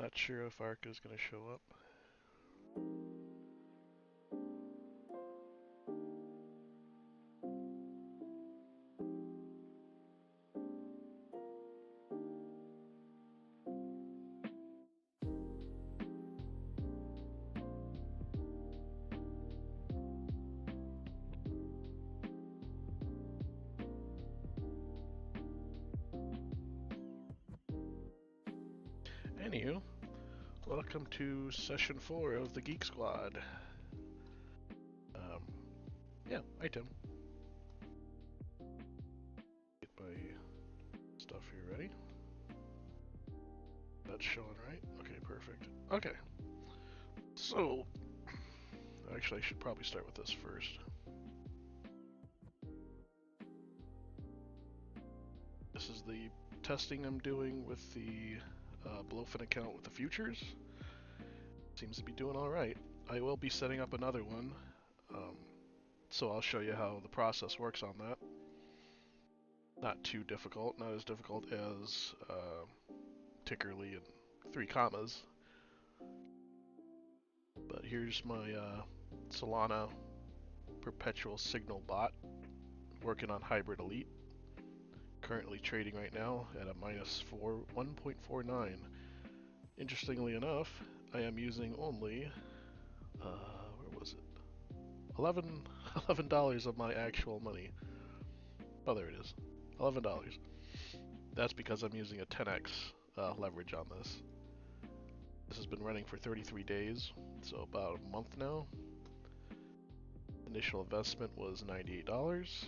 Not sure if Arca is going to show up. Anywho, welcome to session 4 of the Geek Squad. Yeah, hi Tim. Get my stuff here ready. That's showing right? Okay, perfect. Okay, so actually I should probably start with this first. This is the testing I'm doing with the BloFin account with the futures. Seems to be doing alright. I will be setting up another one, so I'll show you how the process works on that. Not too difficult, not as difficult as tickerly and 3 commas. But here's my Solana perpetual signal bot working on Hybrid Elite. Currently trading right now at a minus 1.49. Interestingly enough, I am using only where was it? $11 of my actual money. Oh, there it is. $11. That's because I'm using a 10x leverage on this. This has been running for 33 days, so about a month now. Initial investment was $98.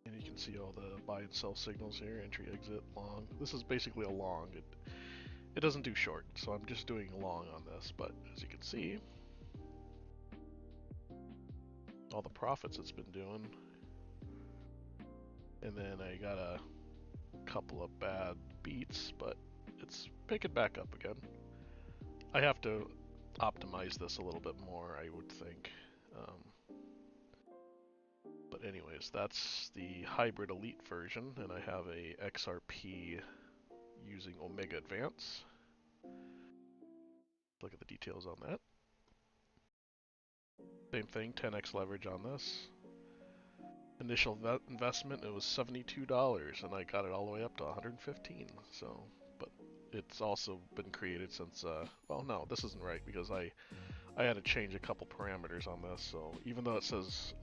And you can see all the buy and sell signals here, entry, exit, long. This is basically a long. It doesn't do short, so I'm just doing long on this, but as you can see, all the profits it's been doing. And then I got a couple of bad beats, but it's picking back up again. I have to optimize this a little bit more, I would think. But anyways, that's the Hybrid Elite version, and I have a XRP using Omega Advance. Look at the details on that. Same thing, 10x leverage on this. Initial investment, it was $72, and I got it all the way up to $115. So, but it's also been created since, well, no, this isn't right because I had to change a couple parameters on this. So even though it says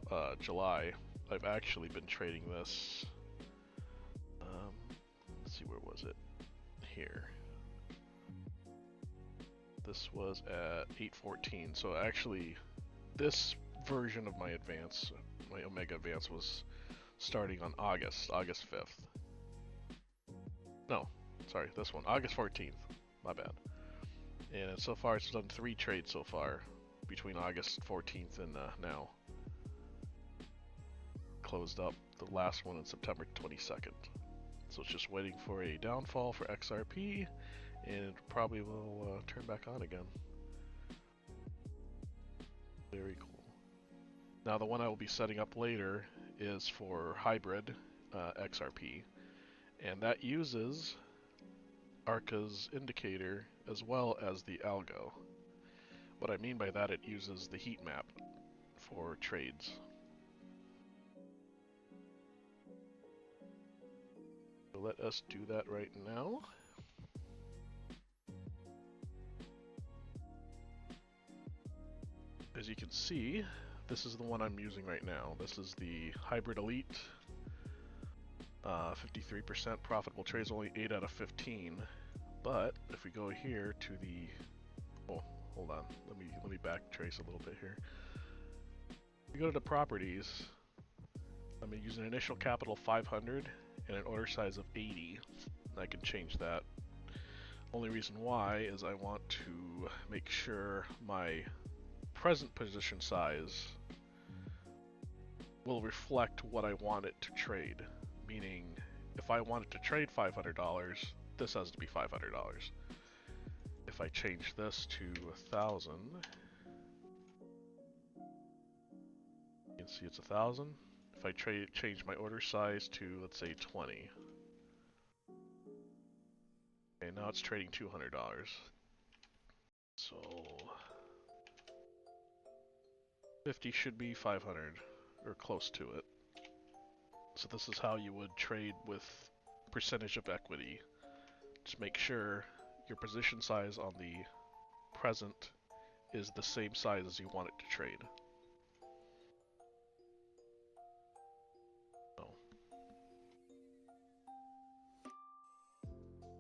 July, I've actually been trading this. Let's see, where was it? Here. This was at 814. So actually, this version of my advance, my Omega Advance, was starting on August 5th. No, sorry, this one, August 14th. My bad. And so far, it's done 3 trades so far between August 14th and now. Closed up the last one on September 22nd. So it's just waiting for a downfall for XRP, and it probably will turn back on again. Very cool. Now the one I will be setting up later is for hybrid XRP, and that uses Arca's indicator as well as the algo. What I mean by that, it uses the heat map for trades. So let us do that right now. As you can see, this is the one I'm using right now. This is the Hybrid Elite. 53% profitable trades, only 8 out of 15. But if we go here to the, oh, hold on, let me backtrace a little bit here. If we go to the properties, I'm gonna use an initial capital 500 and an order size of 80. I can change that. Only reason why is I want to make sure my present position size will reflect what I want it to trade. Meaning, if I want it to trade $500, this has to be $500. If I change this to 1,000, you can see it's 1,000. If I change my order size to, let's say, 20, Okay, now it's trading $200. So 50 should be 500 or close to it. So this is how you would trade with percentage of equity. Just make sure your position size on the present is the same size as you want it to trade. So,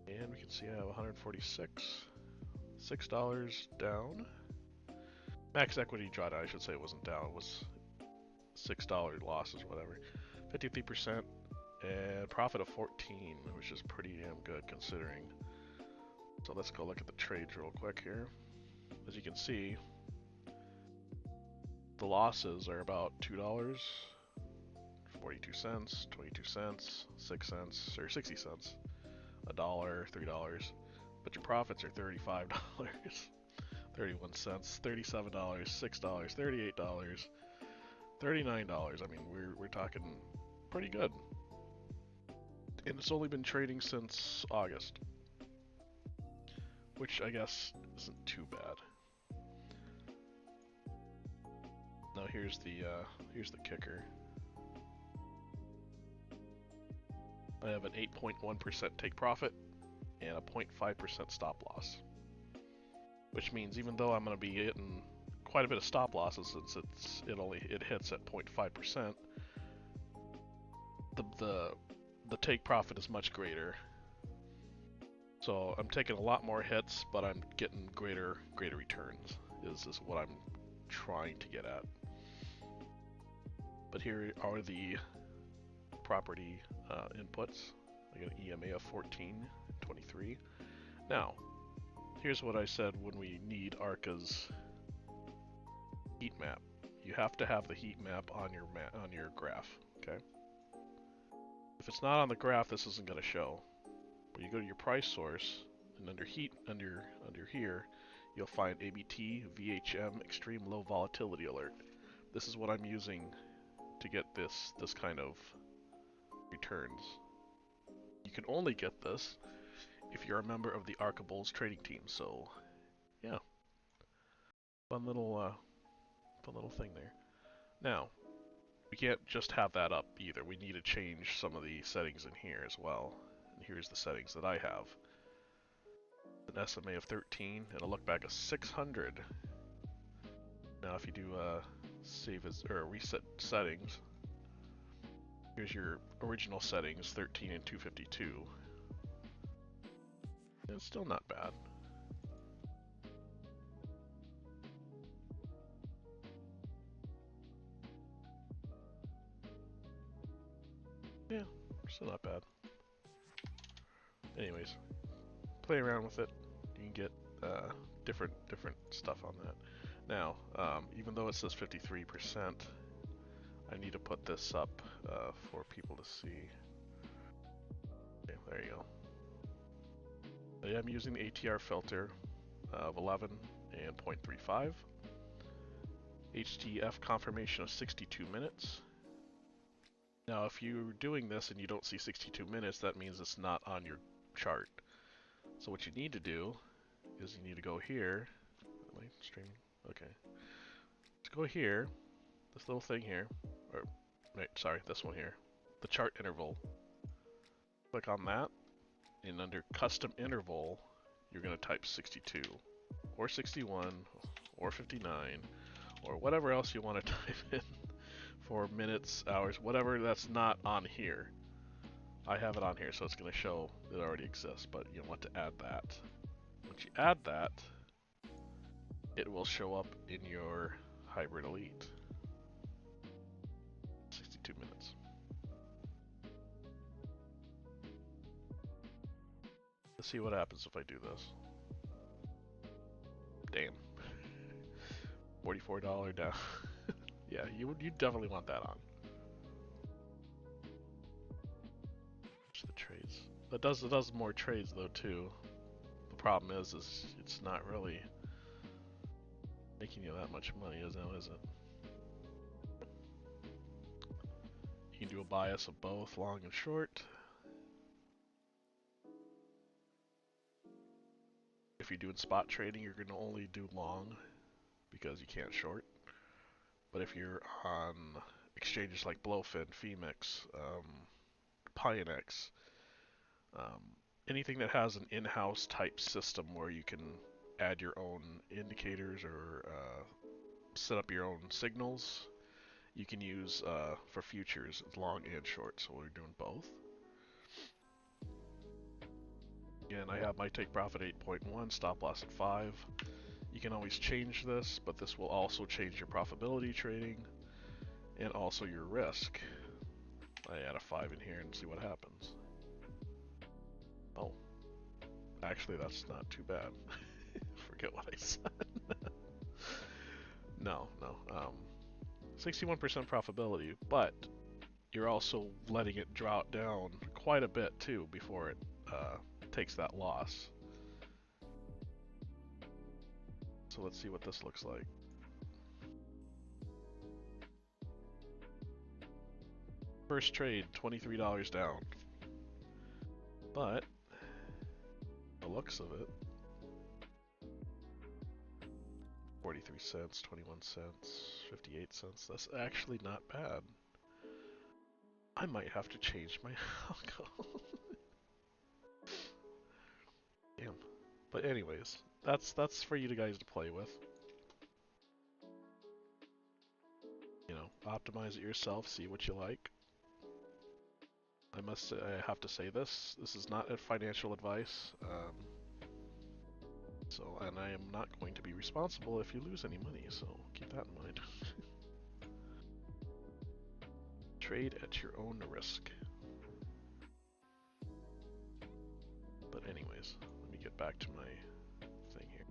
and we can see I have 146, $6 down. Max equity drawdown, I should say, it wasn't down, it was $6 losses, whatever. 53% and profit of 14, which is pretty damn good considering. So let's go look at the trades real quick here. As you can see, the losses are about $2, 42 cents, 22 cents, 6 cents, or 60 cents, $1, $3, but your profits are $35, 31 cents, $37, $6, $38, $39. I mean, we're talking pretty good. And it's only been trading since August, which I guess isn't too bad. Now here's the kicker. I have an 8.1% take profit and a 0.5% stop loss, which means even though I'm going to be hitting quite a bit of stop losses since it hits at 0.5%, the take profit is much greater. So I'm taking a lot more hits, but I'm getting greater returns. Is what I'm trying to get at. But here are the property inputs. I got an EMA of 14.23. Now, here's what I said when we need Arca's heat map. You have to have the heat map on your graph. Okay. If it's not on the graph, this isn't going to show. When you go to your price source and under heat under here, you'll find ABT VHM extreme low volatility alert. This is what I'm using to get this kind of returns. You can only get this if you're a member of the Arca Bulls Trading team. So, yeah, fun little thing there. Now, we can't just have that up either. We need to change some of the settings in here as well. And here's the settings that I have. An SMA of 13 and a look back of 600. Now, if you do save as or reset settings, here's your original settings, 13 and 252. It's still not bad. Yeah, still not bad. Anyways, play around with it. You can get different stuff on that. Now, even though it says 53%, I need to put this up for people to see. Okay, there you go. I am using the ATR filter of 11 and 0.35. HTF confirmation of 62 minutes. Now, if you're doing this and you don't see 62 minutes, that means it's not on your chart. So what you need to do is you need to go here. Am I streaming? Okay. Let's go here. This little thing here. Or, wait, sorry, this one here. The chart interval. Click on that. And under custom interval, you're going to type 62. Or 61. Or 59. Or whatever else you want to type in. For minutes, hours, whatever that's not on here. I have it on here, so it's going to show it already exists, but you want to add that. Once you add that, it will show up in your Hybrid Elite. 62 minutes. Let's see what happens if I do this. Damn. $44 down. Yeah, you definitely want that on. The trades. It does more trades though too. The problem is it's not really making you that much money, is it? You can do a bias of both long and short. you're doing spot trading, you're going to only do long because you can't short. But if you're on exchanges like BloFin, Femix, Pionex, um, anything that has an in-house type system where you can add your own indicators or set up your own signals, you can use for futures long and short. So we're doing both. Again, I have my take profit 8.1, stop loss at 5. You can always change this, but this will also change your profitability trading and also your risk. I add a 5 in here and see what happens. Oh, actually that's not too bad. Forget what I said. No. 61% profitability, but you're also letting it drop down quite a bit too before it takes that loss. So let's see what this looks like. First trade, $23 down. But the looks of it, 43 cents, 21 cents, 58 cents. That's actually not bad. I might have to change my algo. Damn. But anyways, that's for you guys to play with. You know, optimize it yourself, see what you like. I have to say this is not a financial advice. And I am not going to be responsible if you lose any money, so keep that in mind. Trade at your own risk. But anyways, let me get back to my thing here.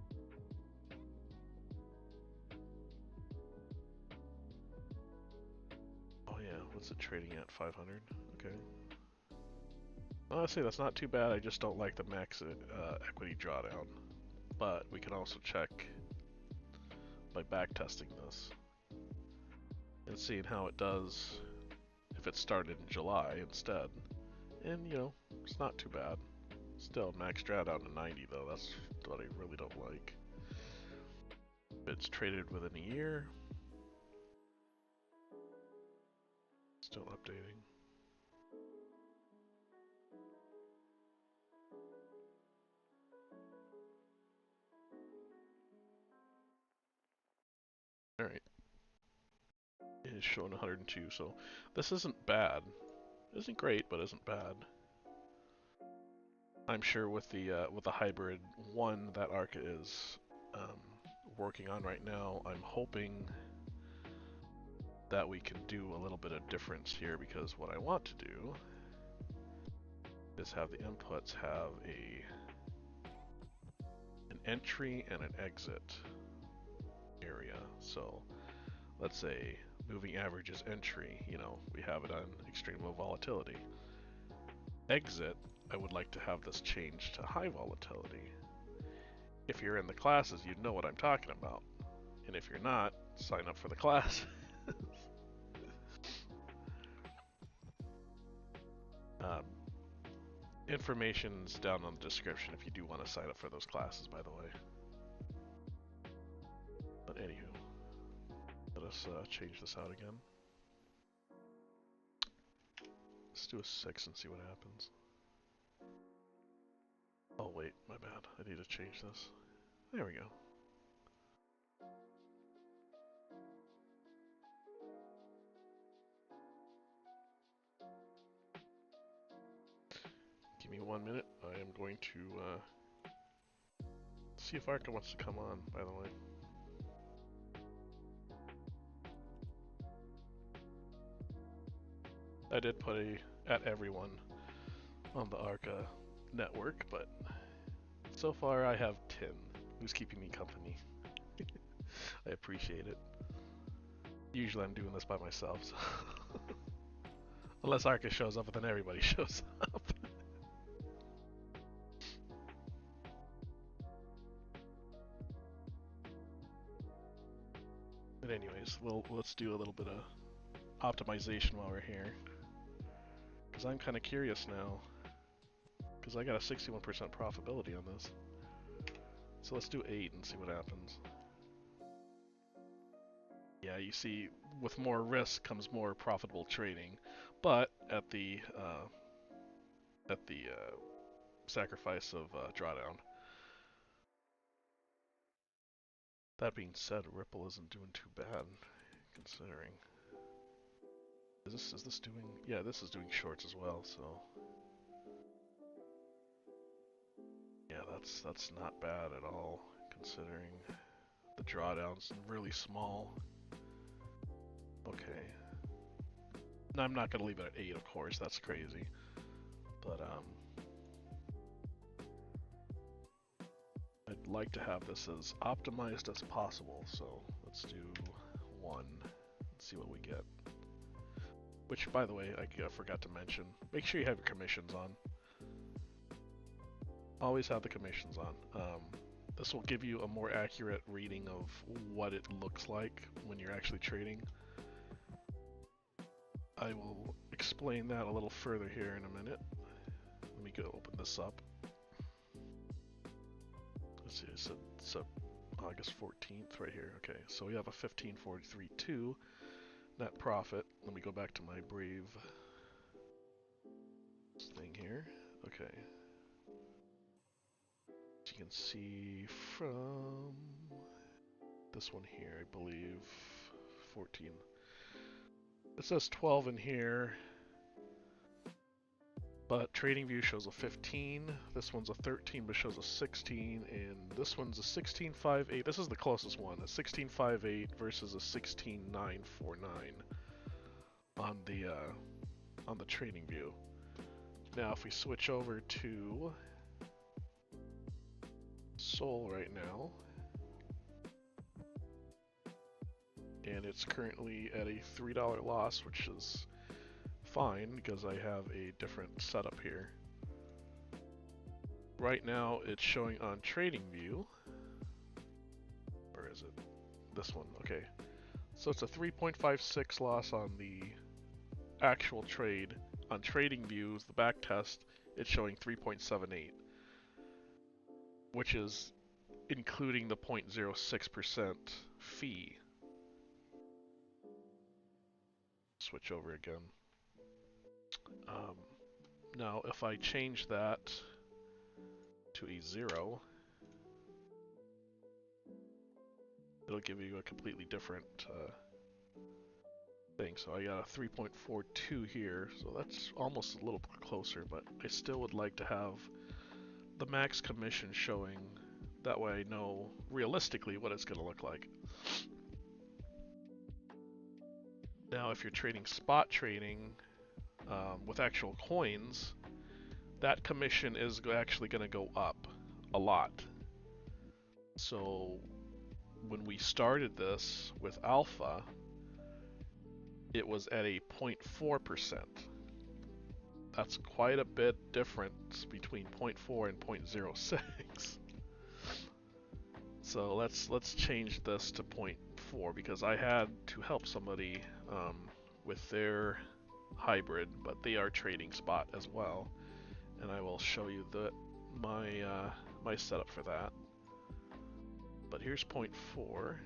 Oh yeah, what's it trading at? 500? Okay. Honestly, that's not too bad. I just don't like the max equity drawdown. But we can also check by back testing this and seeing how it does if it started in July instead. And you know, it's not too bad. Still max drawdown to 90 though. That's what I really don't like. It's traded within a year. Still updating. Alright. It is showing 102, so this isn't bad. It isn't great, but isn't bad. I'm sure with the hybrid one that Arca is working on right now, I'm hoping that we can do a little bit of difference here, because what I want to do is have the inputs have an entry and an exit area. So let's say moving average is entry, you know, we have it on extreme low volatility. Exit, I would like to have this change to high volatility. If you're in the classes, you'd know what I'm talking about. And if you're not, sign up for the class. Information's down on the description if you do want to sign up for those classes, by the way. But anywho, let us change this out again. Let's do a 6 and see what happens. Oh wait, my bad. I need to change this. There we go. Give me 1 minute. I am going to see if Arca wants to come on, by the way. I did put a at everyone on the Arca network, but so far I have 10. Who's keeping me company? I appreciate it. Usually I'm doing this by myself, so unless Arca shows up, then everybody shows up. But anyways, let's do a little bit of optimization while we're here, because I'm kind of curious now, because I got a 61% profitability on this. So let's do 8 and see what happens. Yeah, you see, with more risk comes more profitable trading, but at the sacrifice of drawdown. That being said, Ripple isn't doing too bad, considering. Is this doing? Yeah, this is doing shorts as well. So yeah, that's not bad at all, considering the drawdown's really small. Okay. No, I'm not gonna leave it at 8, of course. That's crazy. But I'd like to have this as optimized as possible. So let's do 1 and see what we get. Which, by the way, I forgot to mention. Make sure you have your commissions on. Always have the commissions on. This will give you a more accurate reading of what it looks like when you're actually trading. I will explain that a little further here in a minute. Let me go open this up. Let's see, it's August 14th right here. Okay, so we have a 1543.2 net profit. Let me go back to my Brave thing here. Okay. As you can see from this one here, I believe, 14. It says 12 in here, but TradingView shows a 15. This one's a 13, but shows a 16, and this one's a 16.58. This is the closest one, a 16.58 versus a 16.949 on the TradingView. Now, if we switch over to Sol right now, and it's currently at a $3 loss, which is fine because I have a different setup here. Right now it's showing on TradingView. Where is it? This one. Okay. So it's a 3.56 loss on the actual trade. On TradingView, the back test, it's showing 3.78, which is including the 0.06% fee. Switch over again. Now, if I change that to a 0, it'll give you a completely different thing. So I got a 3.42 here, so that's almost a little closer, but I still would like to have the max commission showing. That way I know realistically what it's going to look like. Now, if you're trading spot trading with actual coins, that commission is actually going to go up a lot. So when we started this with alpha, it was at a 0.4%. That's quite a bit difference between 0.4 and 0.06. So let's change this to 0.4 because I had to help somebody with their hybrid, but they are trading spot as well, and I will show you my setup for that. But here's 0.4.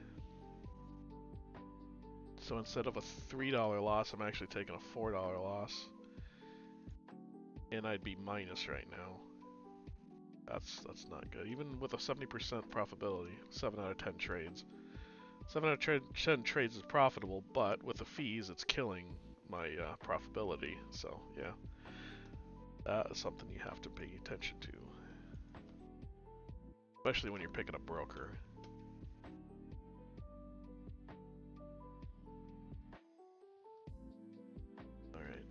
So instead of a $3 loss, I'm actually taking a $4 loss, and I'd be minus right now. That's not good. Even with a 70% profitability, 7 out of 10 trades. 7 out of 10 trades is profitable, but with the fees, it's killing my profitability. So yeah, that is something you have to pay attention to, especially when you're picking a broker. All right,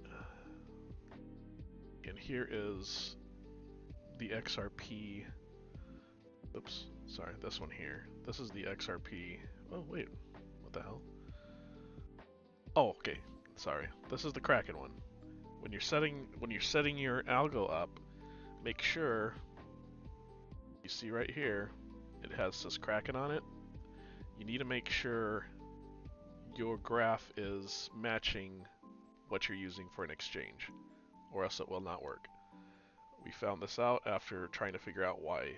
and here is the XRP. Oops, sorry, this one here. This is the XRP. Oh wait, what the hell? Oh, okay. Sorry. This is the Kraken one. When you're setting your algo up, make sure you see right here it has this Kraken on it. You need to make sure your graph is matching what you're using for an exchange, or else it will not work. We found this out after trying to figure out why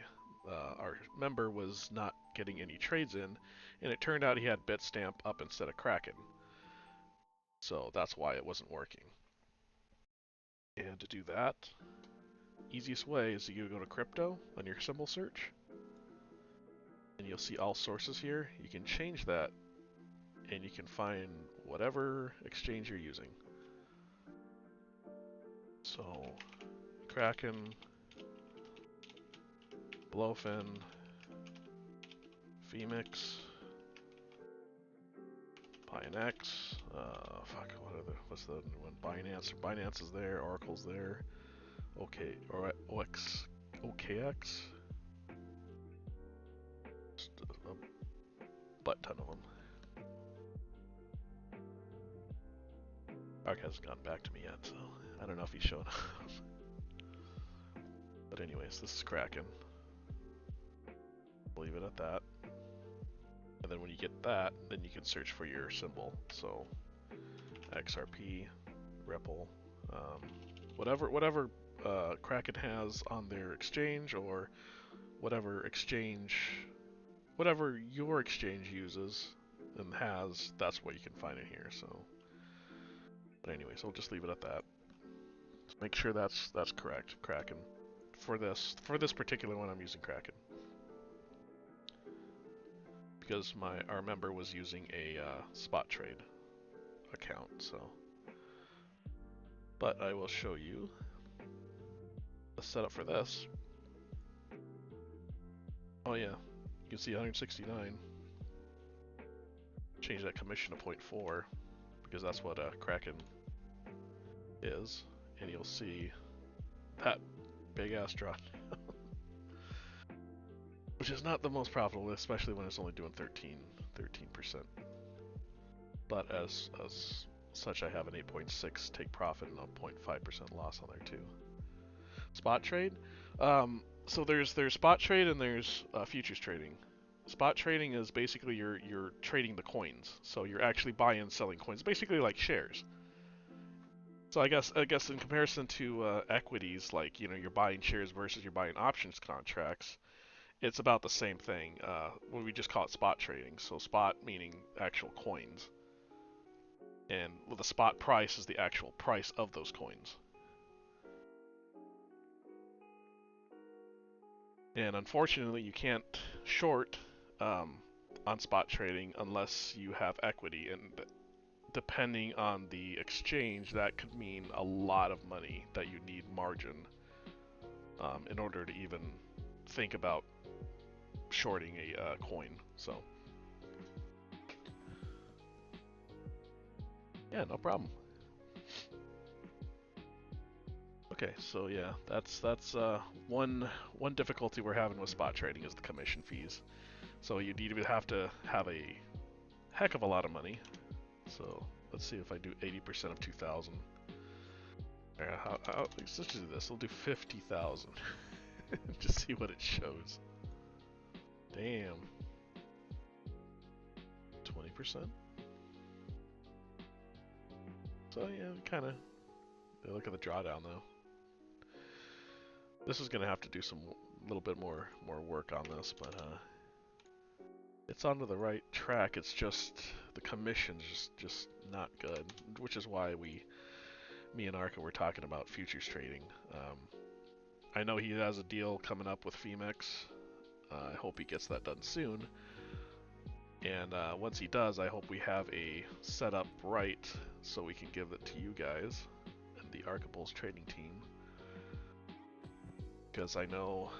our member was not getting any trades in, and it turned out he had Bitstamp up instead of Kraken. So that's why it wasn't working. And to do that, easiest way is you go to crypto on your symbol search, and you'll see all sources here. You can change that, and you can find whatever exchange you're using. So, Kraken, BloFin, Phoenix, Binex, what's the new one? Binance. Binance is there, Oracle's there, OKX, just a butt ton of them. Arca hasn't gotten back to me yet, so I don't know if he's showing up. But anyways, this is Kraken. Leave it at that. And then when you get that, then you can search for your symbol. So XRP, Ripple, whatever Kraken has on their exchange, or whatever your exchange uses and has, that's what you can find in here. So, but anyways, I'll just leave it at that. So make sure that's correct, Kraken. For this particular one, I'm using Kraken because our member was using a spot trade account. So, but I will show you the setup for this. Oh yeah, you can see 169. Change that commission to 0.4 because that's what Kraken is, and you'll see that big ass drop, which is not the most profitable, especially when it's only doing 13%. But as such, I have an 8.6 take profit and a 0.5% loss on there too. Spot trade. So there's spot trade and there's futures trading. Spot trading is basically you're trading the coins, so you're actually buying and selling coins, basically like shares. So I guess in comparison to equities, like you're buying shares versus you're buying options contracts, it's about the same thing. We just call it spot trading. So spot meaning actual coins, and the spot price is the actual price of those coins. And unfortunately, you can't short on spot trading unless you have equity, and depending on the exchange, that could mean a lot of money that you need margin in order to even think about shorting a coin. So yeah, no problem. Okay, so yeah, that's one difficulty we're having with spot trading is the commission fees. So you need to have a heck of a lot of money. So let's see if I do 80% of 2,000. Let's just do this. We'll do 50,000. Just see what it shows. Damn. 20%. So yeah, kind of. Look at the drawdown though. This is gonna have to do some little bit more work on this, but it's onto the right track. It's just the commission's just not good, which is why me and Arca were talking about futures trading. I know he has a deal coming up with Phoenix. I hope he gets that done soon. And once he does, I hope we have a setup right so we can give it to you guys and the Arca Bulls Trading team. Because I know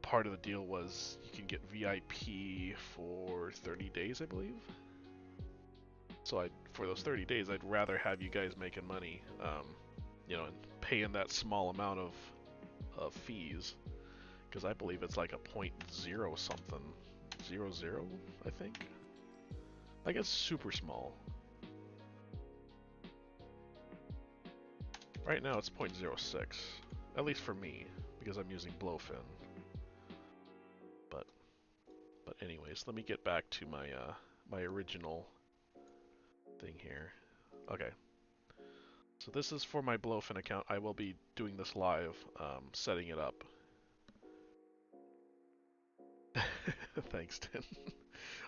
part of the deal was you can get VIP for 30 days, I believe. So for those 30 days, I'd rather have you guys making money, and paying that small amount of fees, because I believe it's like a 0.0 something, 0.00, I think. I guess super small. Right now it's 0.06, at least for me, because I'm using BloFin. But anyways, let me get back to my original thing here. Okay. So this is for my BloFin account. I will be doing this live, setting it up. Thanks, Tim.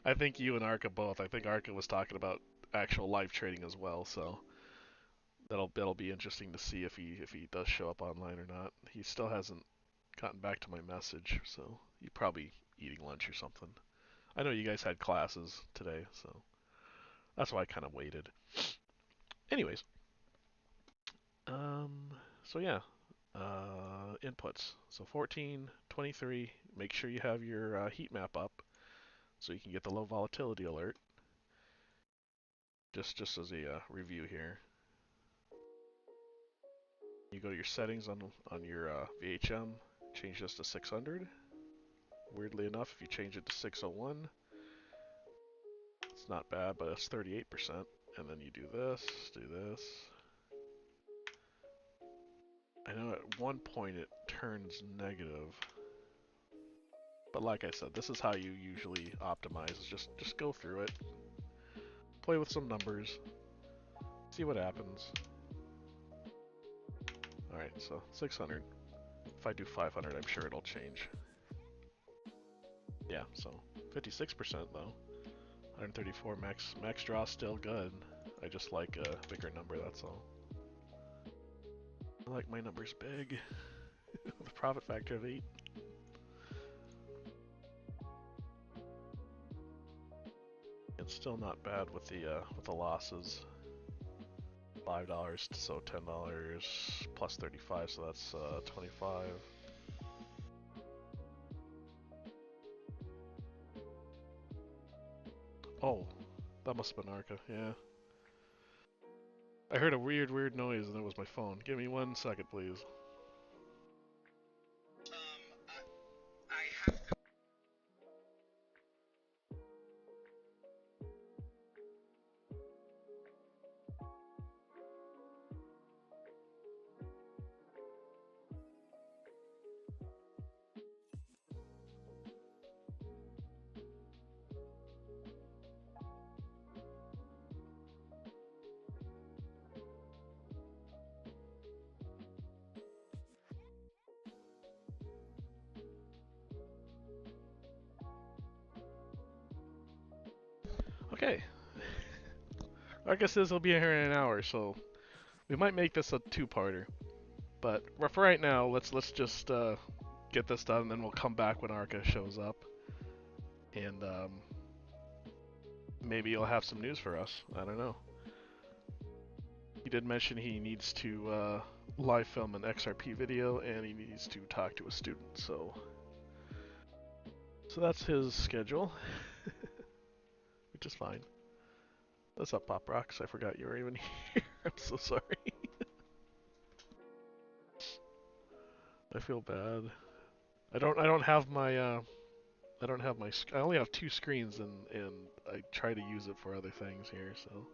I think you and Arca both. I think Arca was talking about actual live trading as well, so that'll be interesting to see if he does show up online or not. He still hasn't gotten back to my message, so he's probably eating lunch or something. I know you guys had classes today, so that's why I kind of waited. Anyways, um, so yeah, inputs. So 14, 23. Make sure you have your heat map up so you can get the low volatility alert. Just as a review here, you go to your settings on your VHM, change this to 600. Weirdly enough, if you change it to 601, it's not bad, but it's 38%. And then you do this, do this. I know at one point it turns negative, but like I said, this is how you usually optimize. Is just go through it, play with some numbers, see what happens. All right, so 600. If I do 500, I'm sure it'll change. Yeah, so 56% though. 134 max draw still good. I just like a bigger number, that's all. I like my numbers big with a profit factor of 8. It's still not bad with the losses. $5, so $10 plus 35, so that's 25. Oh, that must have been Arca, yeah. I heard a weird noise and it was my phone. Give me 1 second, please. Okay. Arca says he'll be here in an hour, so we might make this a two-parter. But for right now, let's just get this done, and then we'll come back when Arca shows up, and maybe you'll have some news for us. I don't know. He did mention he needs to live film an XRP video, and he needs to talk to a student. So that's his schedule, which is fine. What's up, Pop Rocks? I forgot you were even here. I'm so sorry. I feel bad. I don't have my I only have two screens, and I try to use it for other things here. So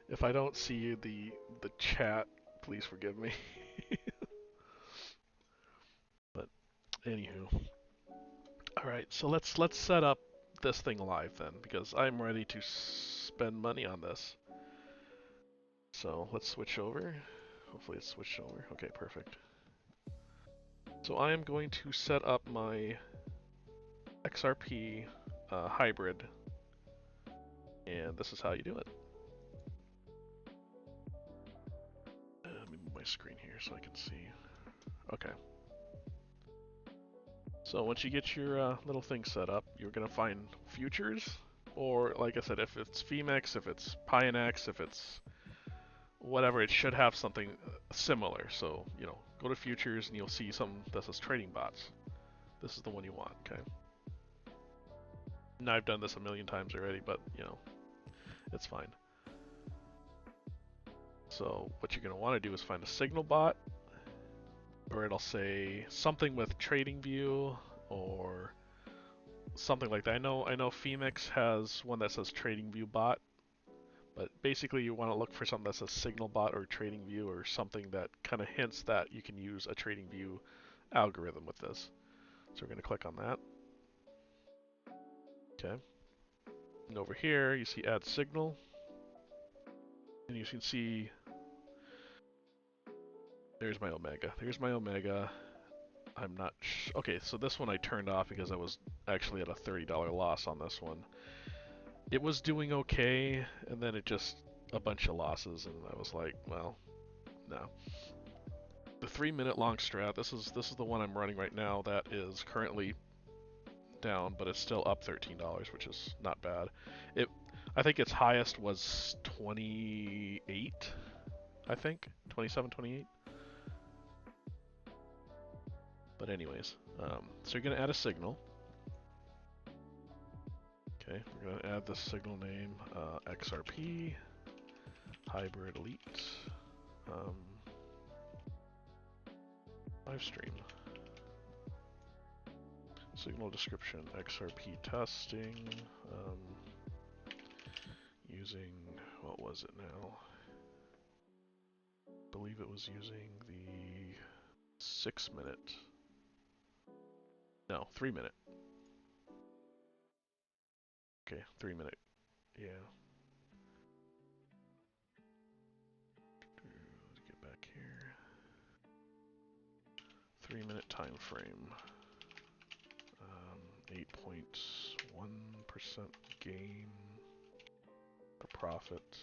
if I don't see the chat, please forgive me. But anywho, all right. So let's set up this thing live then, because I'm ready to spend money on this. So let's switch over. Hopefully it's switched over. Okay, perfect. So I am going to set up my XRP hybrid, and this is how you do it. Let me move my screen here so I can see. Okay. So once you get your little thing set up, you're gonna find futures, or like I said, if it's Femex, if it's Pionex, if it's whatever, it should have something similar. So, you know, go to futures and you'll see something that says trading bots. This is the one you want, okay? Now I've done this a million times already, but you know, it's fine. So what you're gonna want to do is find a signal bot, or it'll say something with TradingView or something like that. I know Femex has one that says TradingView bot, but basically you want to look for something that says signal bot or TradingView or something that kind of hints that you can use a TradingView algorithm with this. So we're going to click on that. Okay. And over here you see add signal, and you can see there's my Omega. There's my Omega. I'm not okay, so this one I turned off because I was actually at a $30 loss on this one. It was doing okay, and then it just a bunch of losses, and I was like, well, no. The 3 minute long strat, this is the one I'm running right now that is currently down, but it's still up $13, which is not bad. I think its highest was 28, I think, 27, 28. But anyways, so you're gonna add a signal. Okay, we're gonna add the signal name XRP Hybrid Elite live stream. Signal description XRP testing using, what was it now? I believe it was using the 6 minute. No, 3 minute. Okay, 3 minute. Yeah. Let's get back here. 3 minute time frame. 8.1% gain or profit.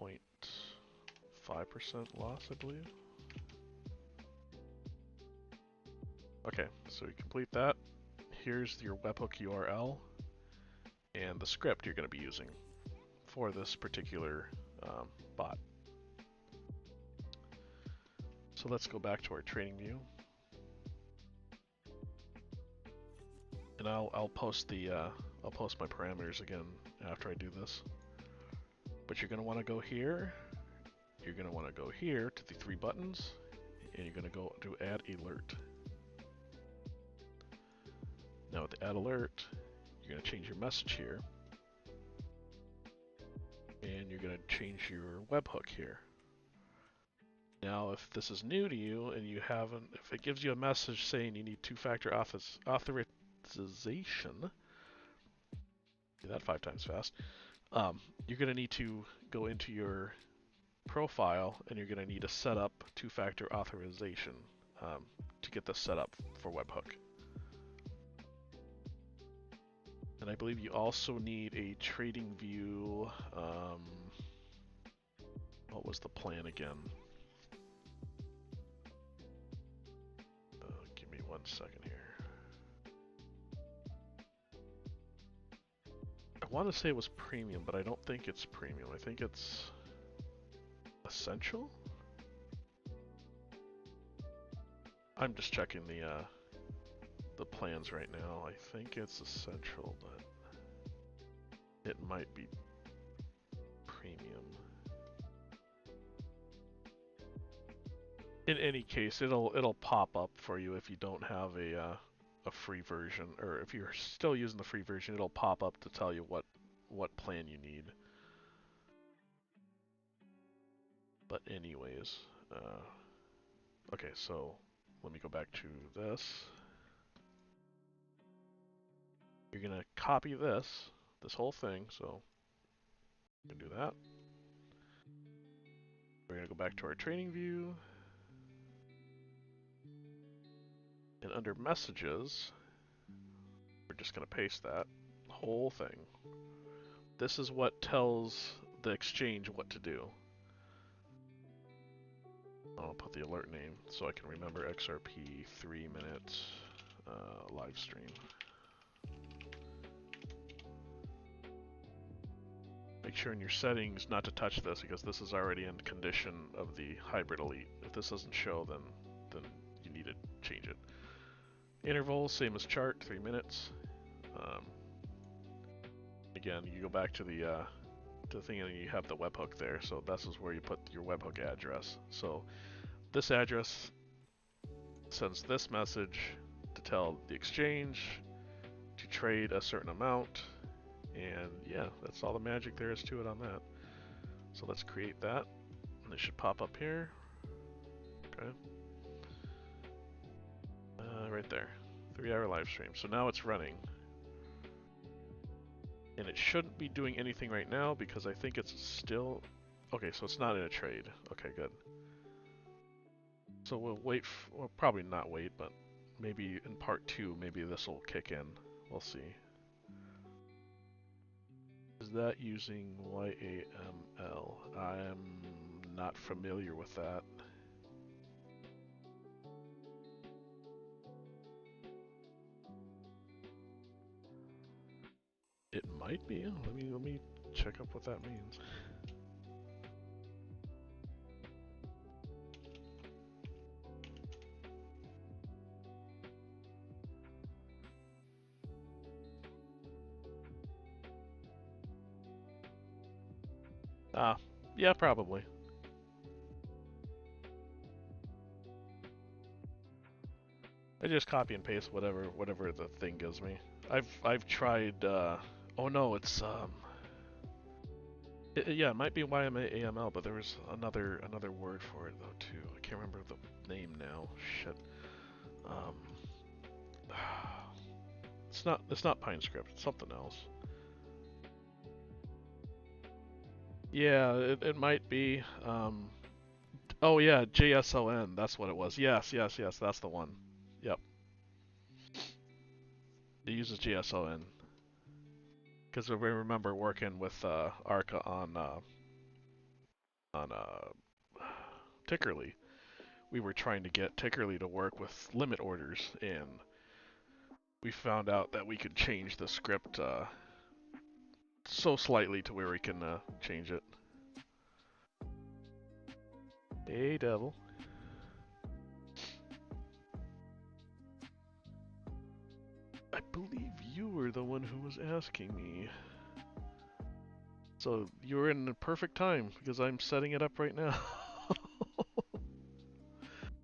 0.5% loss, I believe. Okay, so you complete that. Here's your webhook URL and the script you're going to be using for this particular bot. So let's go back to our trading view, and I'll post my parameters again after I do this. But you're going to want to go here. You're going to want to go here to the 3 buttons, and you're going to go to Add Alert. Now with the Add Alert, you're going to change your message here, and you're going to change your webhook here. Now, if this is new to you and you haven't, if it gives you a message saying you need two-factor authorization, do that 5 times fast, you're going to need to go into your profile and you're going to need to set up two-factor authorization to get this set up for webhook. And I believe you also need a trading view. What was the plan again? Give me 1 second here. I want to say it was premium, but I don't think it's premium. I think it's essential? I'm just checking the plans right now. I think it's essential, but it might be premium. In any case, it'll pop up for you if you don't have a free version, or if you're still using the free version, it'll pop up to tell you what plan you need. But anyways, okay, so let me go back to this. You're gonna copy this whole thing, so you can do that. We're gonna go back to our trading view, and under messages, we're just gonna paste that whole thing. This is what tells the exchange what to do. I'll put the alert name so I can remember XRP 3 minute live stream. Make sure in your settings not to touch this because this is already in condition of the hybrid elite. If this doesn't show, then you need to change it. Interval, same as chart, 3 minutes. Again, you go back to the thing and you have the webhook there, so this is where you put your webhook address. So this address sends this message to tell the exchange to trade a certain amount, and yeah, that's all the magic there is to it on that. So let's create that, and it should pop up here. Okay. Right there, 3-hour live stream. So now it's running. And it shouldn't be doing anything right now because I think it's still... Okay, so it's not in a trade. Okay, good. So we'll wait, well, probably not wait, but maybe in part 2, maybe this will kick in. We'll see. Is that using YAML? I'm not familiar with that. It might be. Let me check up what that means. Ah, yeah, probably. I just copy and paste whatever the thing gives me. I've tried. Oh no, it's yeah, it might be YMAML, but there was another word for it though too. I can't remember the name now. Shit. Um, it's not PineScript. It's something else. Yeah, it might be. Oh yeah, JSON. That's what it was. Yes, yes, yes. That's the one. Yep. It uses JSON because we remember working with Arca on tickerly. We were trying to get tickerly to work with limit orders, and we found out that we could change the script so slightly to where we can change it. Hey, devil. I believe you were the one who was asking me. So you're in the perfect time because I'm setting it up right now.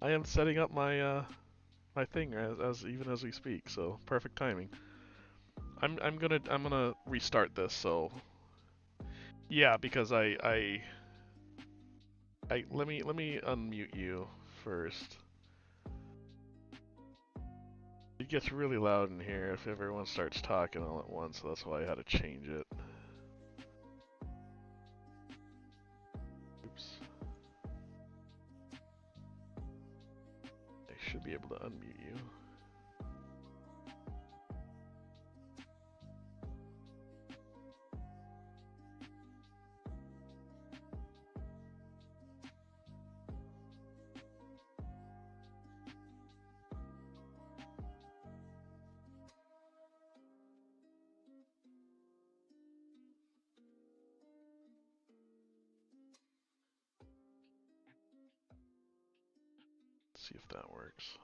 I am setting up my thing as even as we speak. So perfect timing. I'm gonna restart this. So yeah, because I let me unmute you first. It gets really loud in here if everyone starts talking all at once, so that's why I had to change it. Oops. I should be able to unmute you. Let's see if that works.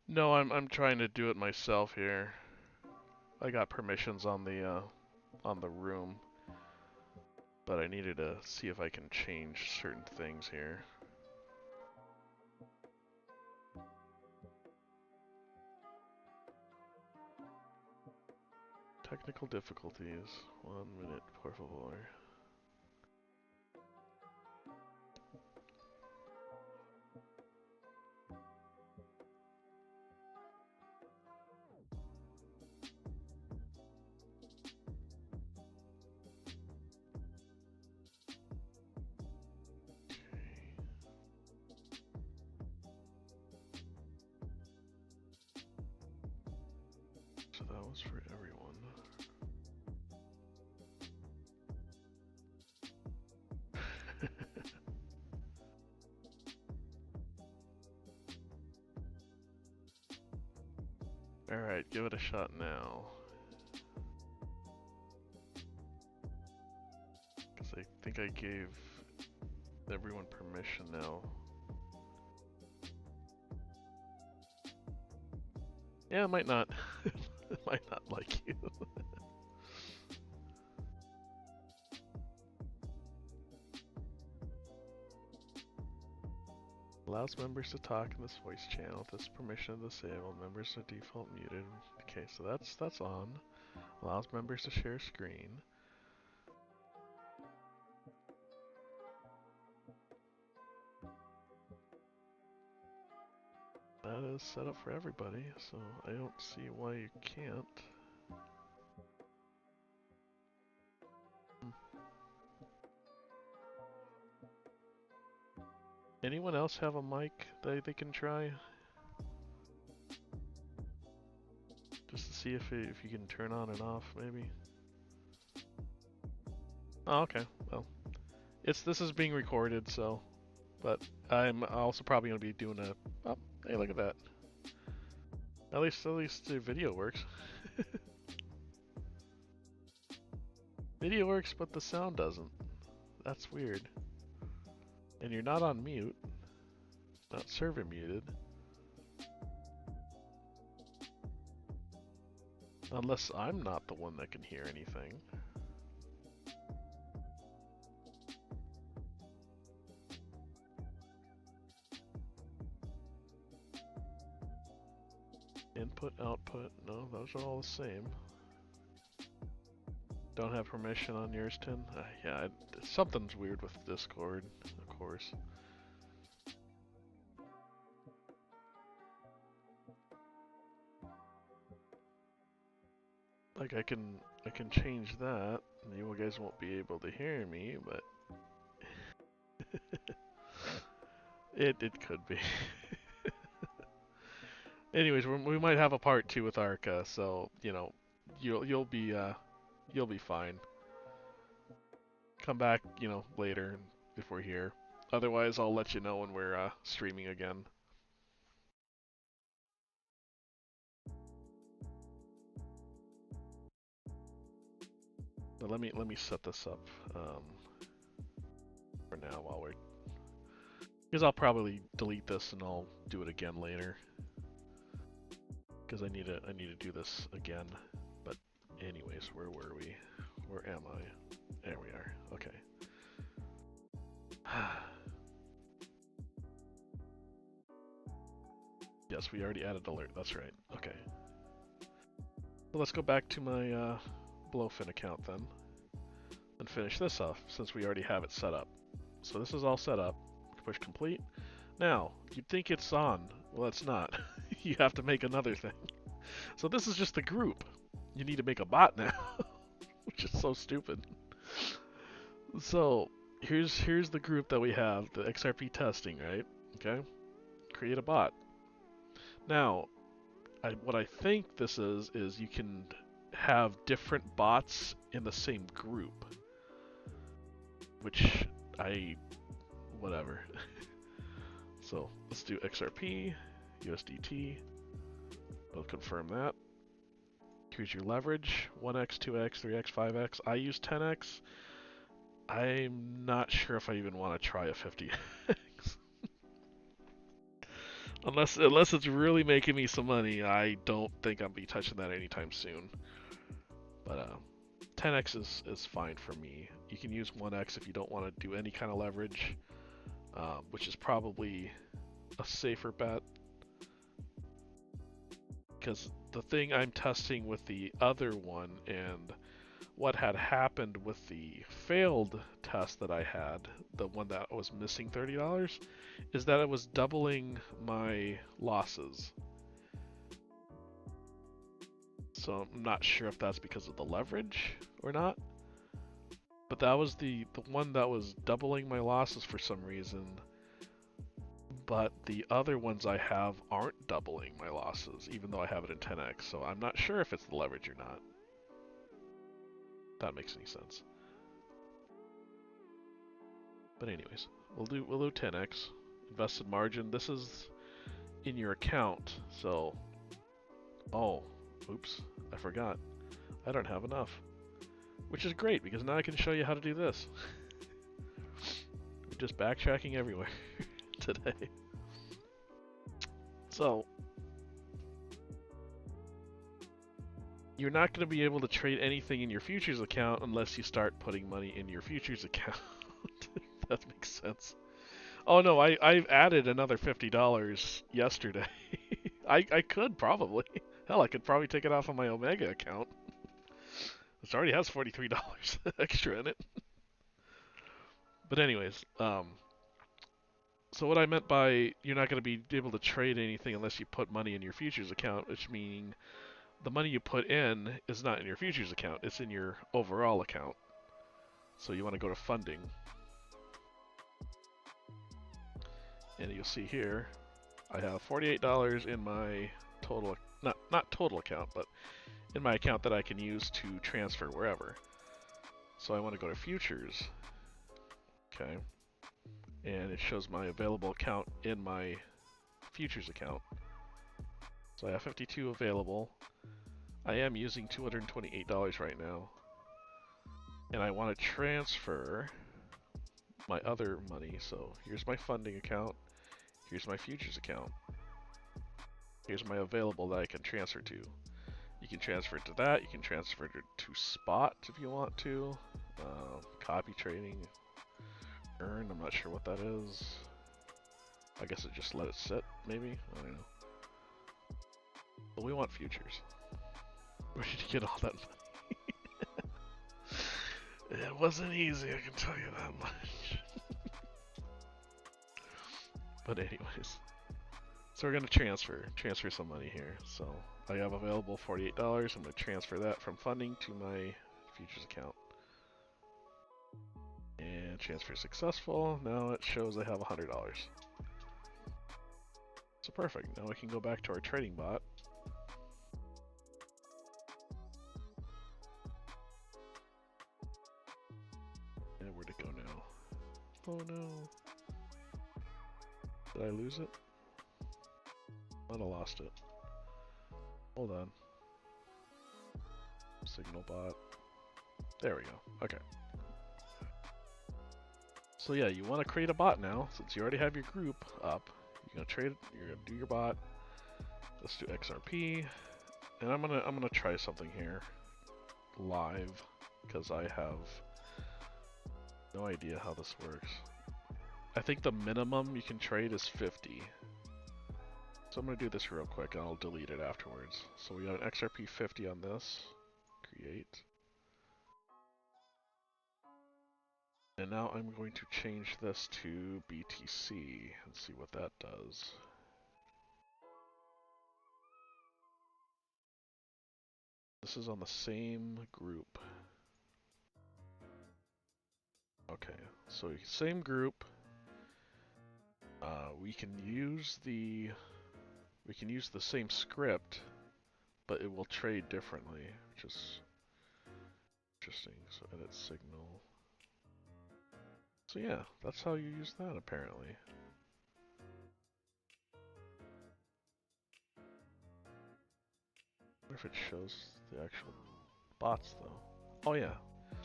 No, I'm trying to do it myself here. I got permissions on the room, but I needed to see if I can change certain things here. Technical difficulties. 1 minute, por favor. So that was for everyone. Alright, give it a shot now. Because I think I gave everyone permission now. Yeah, it might not. It might not like you. Allows members to talk in this voice channel. With this permission disabled, members are default muted. Okay, so that's on. Allows members to share screen. That is set up for everybody, so I don't see why you can't. anyone else have a mic that they can try? Just to see if you can turn on and off, maybe. Oh, okay. Well, this is being recorded, so. But I'm also probably gonna be doing a. Oh, hey, look at that. At least the video works. Video works, but the sound doesn't. That's weird. And you're not on mute. Not server muted. Unless I'm not the one that can hear anything. Input, output, no, those are all the same. Don't have permission on yours, Tin? Yeah, something's weird with Discord, of course. Like I can change that. You guys won't be able to hear me, but it could be. Anyways, we might have a part 2 with Arca, so you know, you'll be fine. Come back, you know, later if we're here. Otherwise, I'll let you know when we're streaming again. But let me set this up for now while we're, because I'll probably delete this and I'll do it again later. Because I need to do this again. But anyways, where were we? Where am I? There we are. Okay. Yes, we already added alert. That's right. Okay. Well, let's go back to my BloFin account then, and finish this off since we already have it set up. So this is all set up. Push complete. Now, you'd think it's on. Well, it's not. You have to make another thing. So this is just a group. You need to make a bot now, which is so stupid. So here's the group that we have, the XRP testing, right? Okay. Create a bot. Now, what I think this is you can have different bots in the same group, which whatever. So let's do XRP, USDT. We'll confirm that. Here's your leverage: 1x, 2x, 3x, 5x. I use 10x. I'm not sure if I even want to try a 50x. Unless it's really making me some money, I don't think I'll be touching that anytime soon. But 10x is fine for me. You can use 1x if you don't want to do any kind of leverage, which is probably a safer bet. Because the thing I'm testing with the other one and what had happened with the failed test that I had, the one that was missing $30, is that it was doubling my losses. So I'm not sure if that's because of the leverage or not. But that was the one that was doubling my losses for some reason. But the other ones I have aren't doubling my losses, even though I have it in 10x. So I'm not sure if it's the leverage or not. If that makes any sense. But anyways, we'll do 10x. Invested margin. This is in your account, so oh, oops, I forgot. I don't have enough. Which is great, because now I can show you how to do this. We're just backtracking everywhere today. So, you're not going to be able to trade anything in your futures account unless you start putting money in your futures account. If that makes sense. Oh no, I've added another $50 yesterday. I could probably. Hell, I could probably take it off of my Omega account. It already has $43 extra in it. But anyways, so what I meant by you're not going to be able to trade anything unless you put money in your futures account, which meaning the money you put in is not in your futures account, it's in your overall account. So you want to go to funding. And you'll see here, I have $48 in my total, not total account, but in my account that I can use to transfer wherever. So I want to go to futures, okay, and it shows my available account in my futures account. So I have 52 available. I am using $228 right now, and I want to transfer my other money. So here's my funding account, here's my futures account, here's my available that I can transfer to. You can transfer it to that, you can transfer it to spot if you want to, copy trading, earn, I'm not sure what that is. I guess it just let it sit, maybe, I don't know. But we want futures. Where did you get all that money? It wasn't easy, I can tell you that much. But anyways, so we're gonna transfer some money here. So I have available $48. I'm gonna transfer that from funding to my futures account. And transfer successful. Now it shows I have $100. So perfect. Now we can go back to our trading bot. And where'd it go now? Oh no. Did I lose it? Might have lost it. Hold on. Signal bot. There we go. Okay. So yeah, you want to create a bot now, since you already have your group up. You're gonna trade. You're gonna do your bot. Let's do XRP, and I'm gonna try something here live because I have no idea how this works. I think the minimum you can trade is 50. So I'm gonna do this real quick, and I'll delete it afterwards. So we got an XRP 50 on this. Create. And now I'm going to change this to BTC and see what that does. This is on the same group. Okay, so same group. We can use the same script, but it will trade differently, which is interesting. So edit signal. So yeah, that's how you use that apparently. I wonder if it shows the actual bots though. Oh yeah.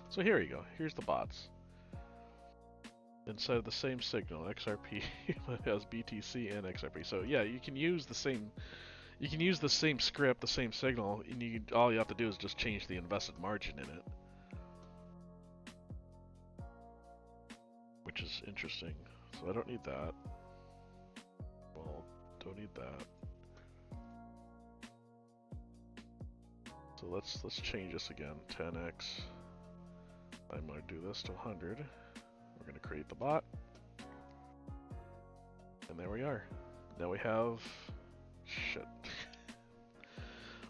So here you go. Here's the bots. Inside of the same signal, XRP has BTC and XRP. So yeah, you can use the same script, the same signal, and all you have to do is just change the invested margin in it. Which is interesting. So I don't need that. Well, don't need that. So let's change this again. 10x. I'm gonna do this to 100. We're gonna create the bot. And there we are. Now we have shit.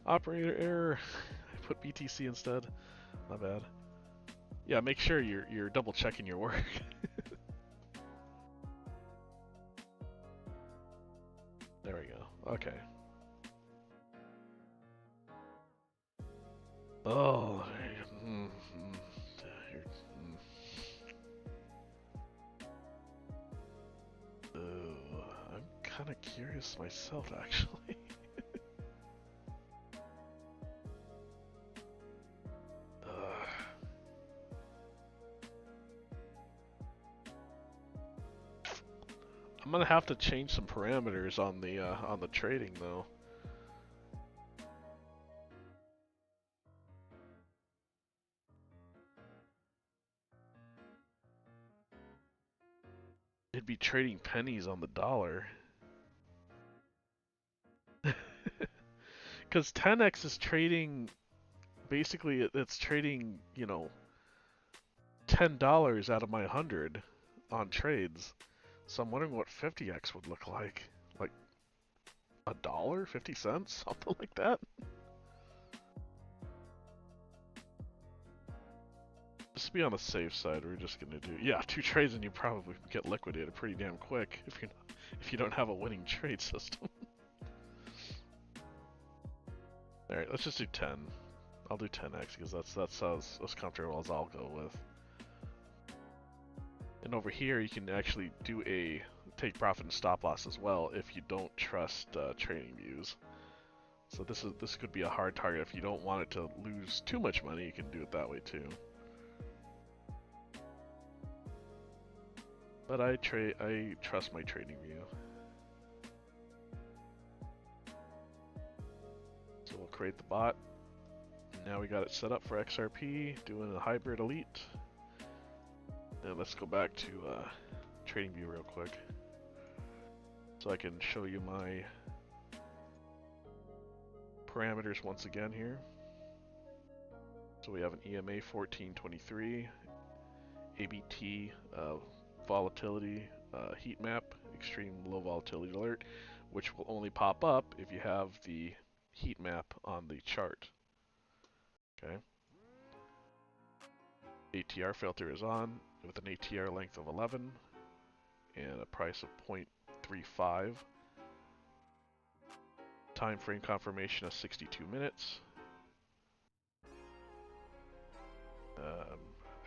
Operator error. I put BTC instead. My bad. Yeah, make sure you're double checking your work. There we go. Okay. Oh. I'm kind of curious myself, actually. I'm gonna have to change some parameters on the trading though. It'd be trading pennies on the dollar. Because 10x is trading, basically it's trading, you know, $10 out of my 100 on trades. So I'm wondering what 50x would look like. Like $1, 50 cents, something like that. Just to be on the safe side, we're just gonna do 2 trades and you probably get liquidated pretty damn quick if you don't have a winning trade system. Alright, let's just do 10. I'll do 10x because that's as comfortable as I'll go with. And over here you can actually do a take profit and stop loss as well if you don't trust trading views. So this could be a hard target. If you don't want it to lose too much money, you can do it that way too. But I trust my trading view. So we'll create the bot. Now we got it set up for XRP, doing a hybrid elite. And let's go back to TradingView real quick, so I can show you my parameters once again here. So we have an EMA 1423, ABT volatility heat map, extreme low volatility alert, which will only pop up if you have the heat map on the chart. Okay. ATR filter is on with an ATR length of 11 and a price of 0.35. Time frame confirmation of 62 minutes.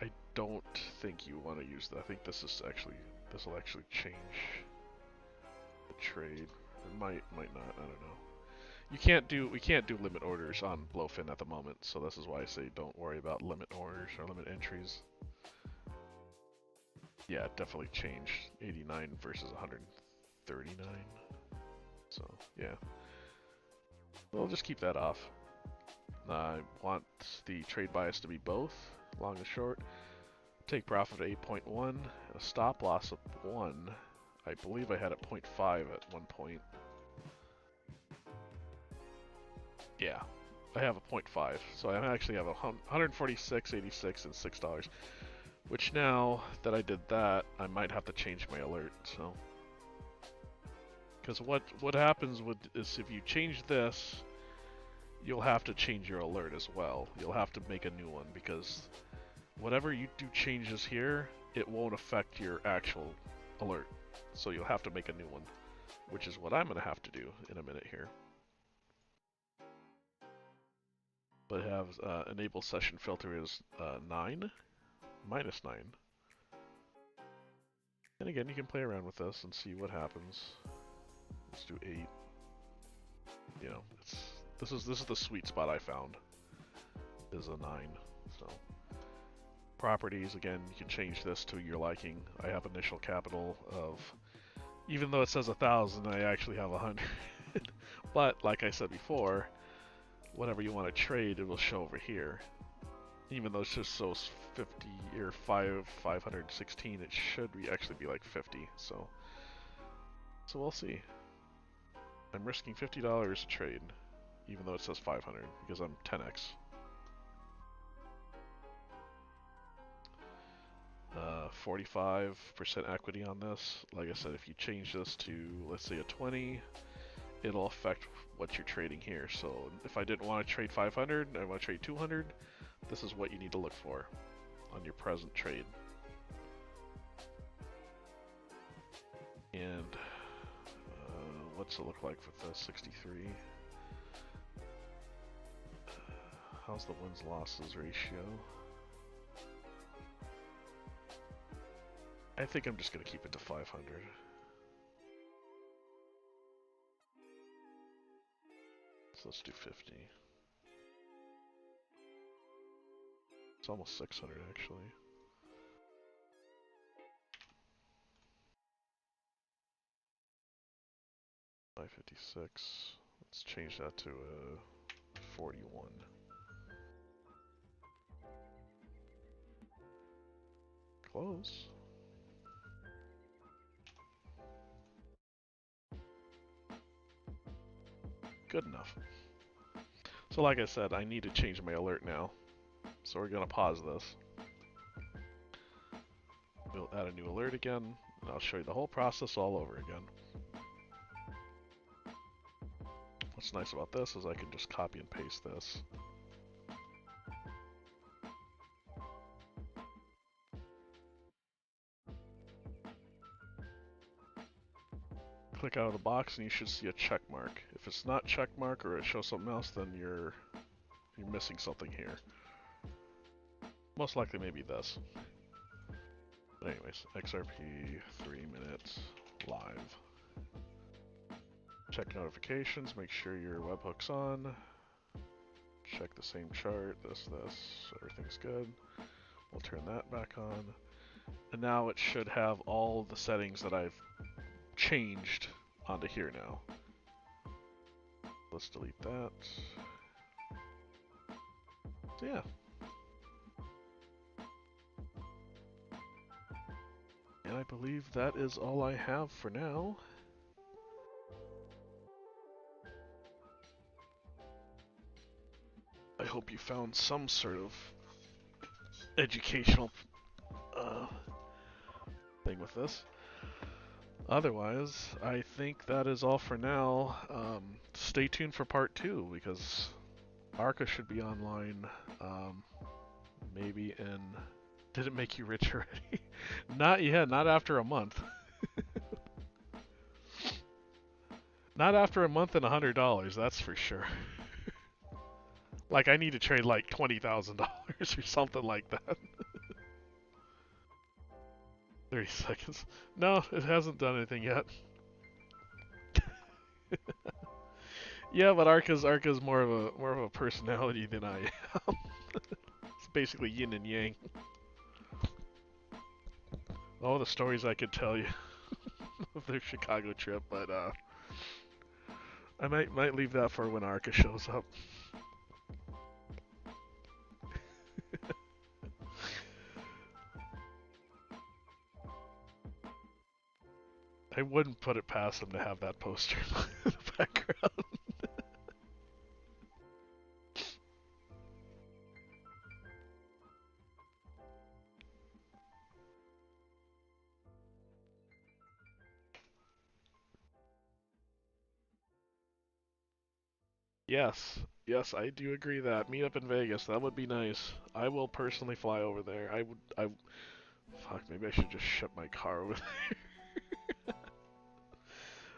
I don't think you want to use that. I think this will actually change the trade. It might not. I don't know. We can't do limit orders on BloFin at the moment, so this is why I say don't worry about limit orders or limit entries. Yeah, it definitely changed. 89 versus 139. So yeah, we'll just keep that off. I want the trade bias to be both, long and short. Take profit at 8.1, a stop loss of 1. I believe I had it 0.5 at one point. Yeah, I have a 0.5, so I actually have 146.86 and $6. Which now that I did that, I might have to change my alert. So, because what happens is if you change this, you'll have to change your alert as well. You'll have to make a new one because whatever you do changes here, it won't affect your actual alert. So you'll have to make a new one, which is what I'm going to have to do in a minute here. But I have enable session filter is 9, minus 9. And again, you can play around with this and see what happens. Let's do 8. You know, this is the sweet spot I found. Is a 9. So properties, again, you can change this to your liking. I have initial capital of, even though it says 1,000, I actually have 100. But like I said before, whatever you want to trade, it will show over here. Even though it's just so 50 or 516, it should actually be like 50. So we'll see. I'm risking $50 to trade, even though it says 500, because I'm 10x. 45% equity on this. Like I said, if you change this to, let's say, a 20, it'll affect what you're trading here. So if I didn't want to trade 500, I want to trade 200, this is what you need to look for on your present trade. And what's it look like with the 63? How's the wins-losses ratio? I think I'm just going to keep it to 500. So let's do 50. It's almost 600 actually. $556. Let's change that to 41. Close. Good enough. So like I said, I need to change my alert now. So we're going to pause this. We'll add a new alert again, and I'll show you the whole process all over again. What's nice about this is I can just copy and paste this. click out of the box and you should see a check mark. If it's not check mark or it shows something else, then you're missing something here. Most likely maybe this. But anyways, XRP 3 minutes live. Check notifications, make sure your webhook's on. Check the same chart, this, everything's good. We'll turn that back on. And now it should have all the settings that I've changed onto here now. Let's delete that. So yeah. And I believe that is all I have for now. I hope you found some sort of educational thing with this. Otherwise, I think that is all for now. Stay tuned for part 2 because Arca should be online maybe in... Did it make you rich already? Not yet, not after a month. Not after a month and $100, that's for sure. Like I need to trade like $20,000 or something like that. 30 seconds. No, it hasn't done anything yet. Yeah, but Arca's more of a personality than I am. It's basically yin and yang. All the stories I could tell you of their Chicago trip, but I might leave that for when Arca shows up. I wouldn't put it past them to have that poster in the background. Yes, I do agree that. Meet up in Vegas, that would be nice. I will personally fly over there. Fuck, maybe I should just ship my car over there.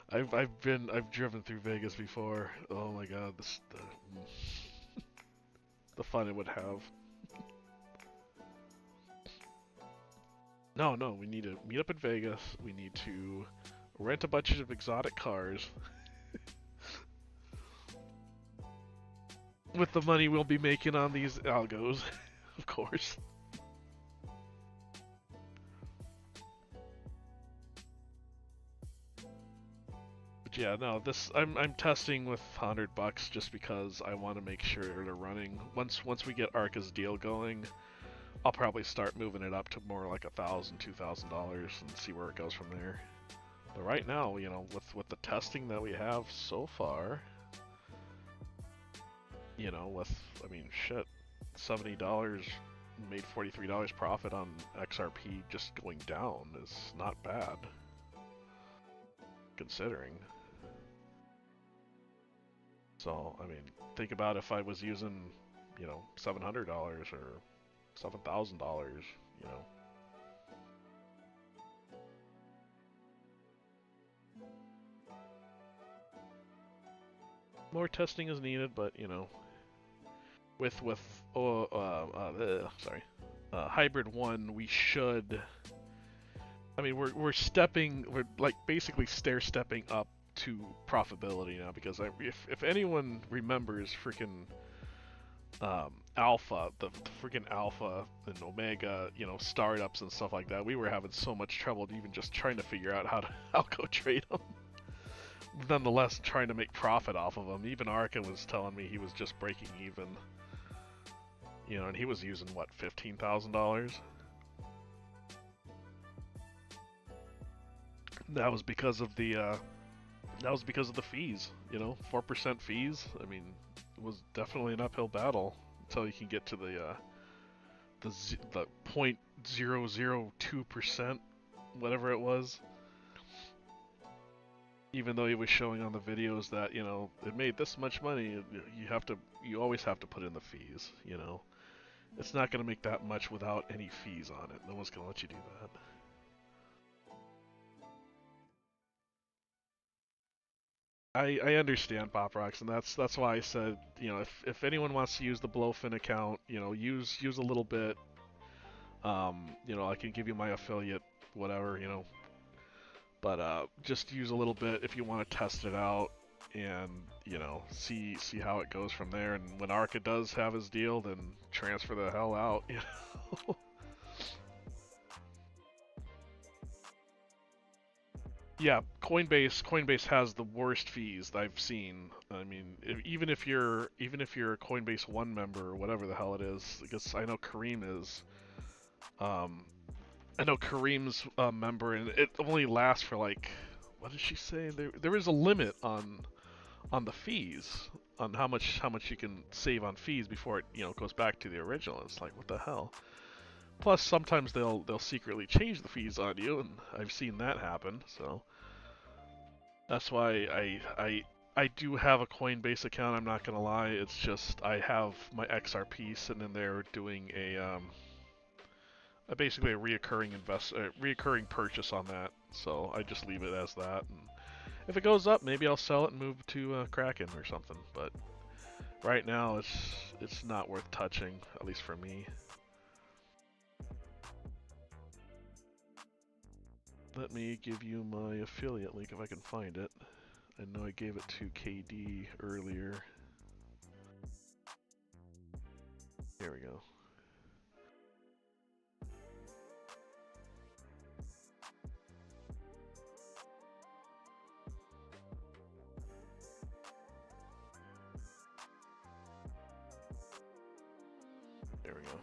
I've driven through Vegas before. Oh my god, the fun it would have. No, we need to meet up in Vegas. We need to rent a bunch of exotic cars. With the money we'll be making on these algos, of course. But yeah, no, I'm testing with $100 just because I want to make sure they're running. Once we get Arca's deal going, I'll probably start moving it up to more like $1,000, $2,000 and see where it goes from there. But right now, you know, with the testing that we have so far, you know, I mean, shit, $70 made $43 profit on XRP just going down is not bad, considering. So, I mean, think about if I was using, you know, $700 or $7,000, you know. More testing is needed, but, you know, with Hybrid 1, we should... I mean, we're like basically stair-stepping up to profitability now, because if anyone remembers freaking Alpha, the freaking Alpha and Omega, you know, startups and stuff like that, we were having so much trouble even just trying to figure out how to algo trade them. Nonetheless, trying to make profit off of them. Even Arca was telling me he was just breaking even. You know, and he was using what, $15,000? That was because of the fees, you know, 4% fees. I mean, it was definitely an uphill battle until you can get to the 0.002%, whatever it was. Even though he was showing on the videos that, you know, it made this much money, you always have to put in the fees, you know. It's not going to make that much without any fees on it. No one's going to let you do that. I understand Pop Rocks, and that's why I said, you know, if anyone wants to use the BloFin account, you know, use a little bit. You know, I can give you my affiliate, whatever, you know, but just use a little bit if you want to test it out, and you know, see how it goes from there. And when Arca does have his deal, then transfer the hell out, you know. Yeah, Coinbase has the worst fees I've seen. I mean, even if you're a Coinbase One member or whatever the hell it is, because I know Kareem is. Um, I know Kareem's a member, and it only lasts for like, what did she say? There is a limit on the fees, on how much you can save on fees before it, you know, goes back to the original. It's like, what the hell? Plus, sometimes they'll secretly change the fees on you, and I've seen that happen. So that's why I do have a Coinbase account. I'm not gonna lie. It's just I have my XRP sitting in there doing basically a reoccurring purchase on that. So I just leave it as that. And if it goes up, maybe I'll sell it and move to Kraken or something. But right now, it's not worth touching, at least for me. Let me give you my affiliate link if I can find it. I know I gave it to KD earlier. Here we go. There we go.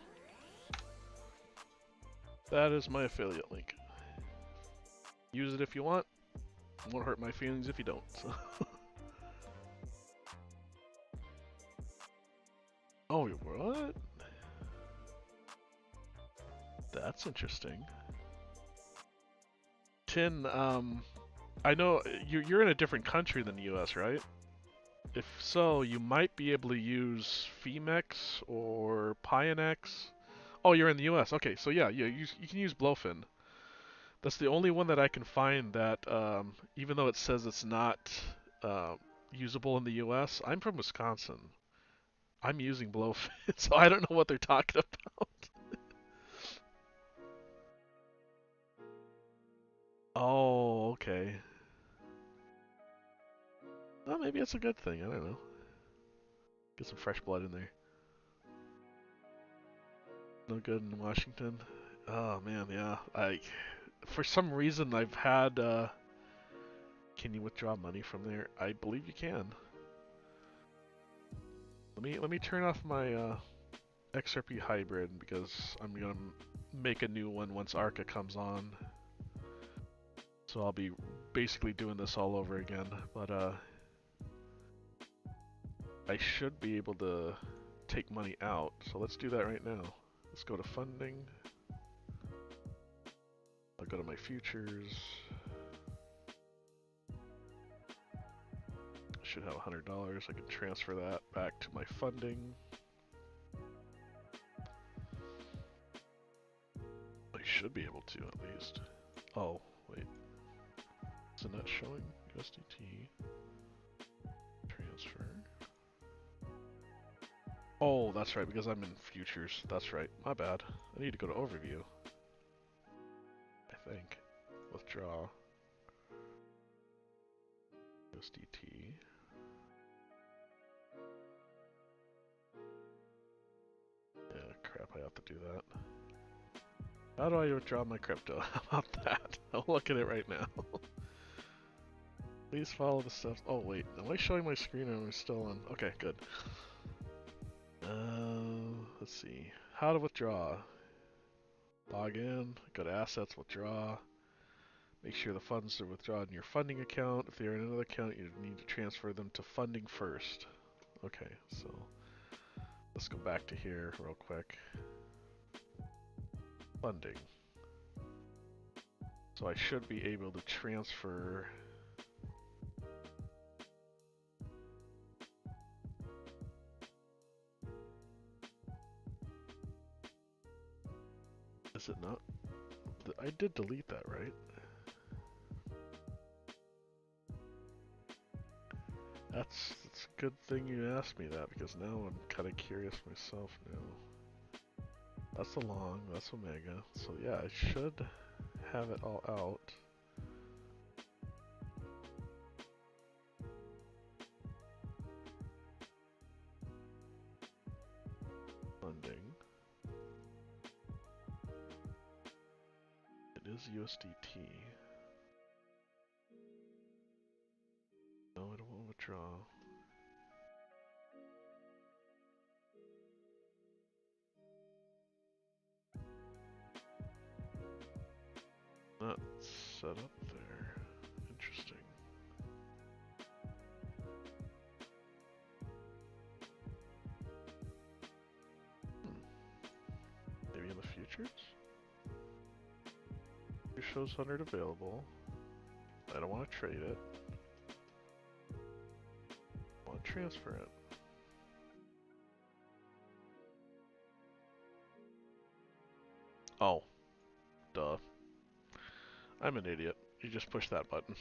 That is my affiliate link. Use it if you want. Won't hurt my feelings if you don't. So. Oh, what? That's interesting. Tin, I know you're in a different country than the US, right? If so, you might be able to use Femex or Pionex. Oh, you're in the US. Okay, so yeah, you can use BloFin. That's the only one that I can find that, even though it says it's not uh, usable in the US, I'm from Wisconsin. I'm using BloFin, so I don't know what they're talking about. Oh, okay. Well, maybe it's a good thing. I don't know. Get some fresh blood in there. No good in Washington. Oh man, yeah. For some reason, I've had. Can you withdraw money from there? I believe you can. Let me turn off my XRP hybrid because I'm gonna make a new one once Arca comes on. So I'll be basically doing this all over again. But I should be able to take money out. So let's do that right now. Let's go to funding. I'll go to my futures. I should have $100. I can transfer that back to my funding. I should be able to at least. Oh, wait. Is it not showing USDT? Transfer. Oh, that's right, because I'm in futures. That's right. My bad. I need to go to overview. I think. Withdraw. USDT. Yeah, crap, I have to do that. How do I withdraw my crypto? How about that? I'll look at it right now. Please follow the steps. Oh, wait. Am I showing my screen or am I still on? Okay, good. Let's see. How to withdraw. Log in, go to assets, withdraw. Make sure the funds are withdrawn in your funding account. If they're in another account, you need to transfer them to funding first. Okay, so let's go back to here real quick. Funding. So I should be able to transfer. Is it not? I did delete that, right? That's a good thing you asked me that, because now I'm kind of curious myself now. That's the long, that's omega. So yeah, I should have it all out. Funding. It is USDT. No, it won't withdraw. Not set up there. Interesting. Maybe in the futures? It shows 100 available. I don't want to trade it. I want to transfer it. Oh. Duh. I'm an idiot. You just push that button.